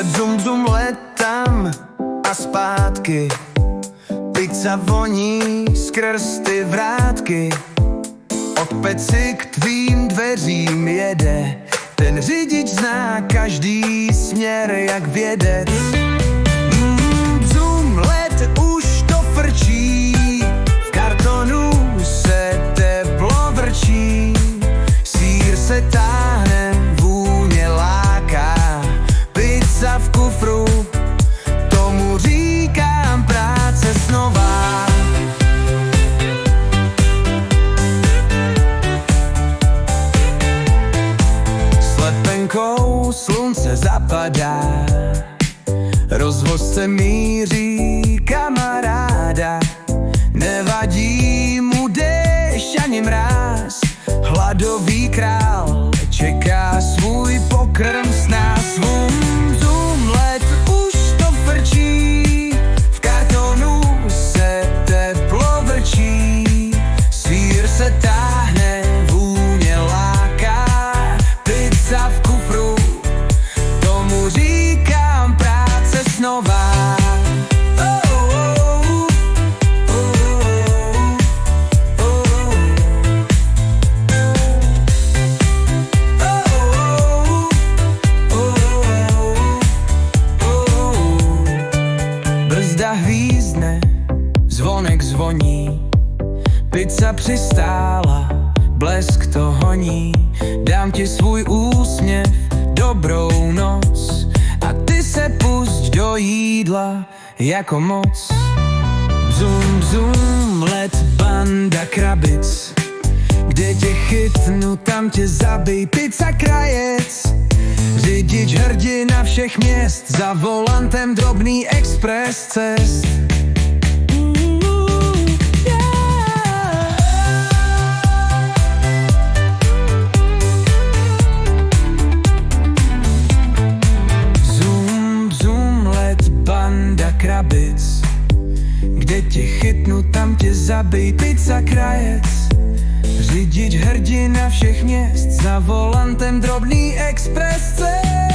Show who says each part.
Speaker 1: let zum let tam a zpátky. Pizza voní skrz ty vrátky. Od peci k tvým dveřím jede. Ten řidič zná každý směr jak vědec. Zum let už to frčí, v kartonu se teplo vrčí. Sýr se táhne, vůně láká, pizza v kufru, tomu říkám práce snová. Slepenkou slunce zapadá, rozvoz se míří kamaráda. Nevadí mu déšť ani mráz, hladový král čeká svůj pokrm s nás. Zum let už to frčí, v kartonu se teplo vrčí. Sýr se táhne, vůně láká, pizza v kufru, tomu říkám práce snová. Brzda hvízdne, zvonek zvoní, pizza přistála, blesk to honí. Dám ti svůj úsměv, dobrou noc a ty se pusť do jídla jako moc. Zum, zum, let banda krabic, kde tě chytnu, tam tě zabij, pizza krajec. Řidič hrdina všech měst, za volantem drobný expres cest. Zum, zum, let banda krabic, kde tě chytnu, tam tě zabij, pizza krajec. Řidič hrdina všech měst, za volantem drobný expres cest.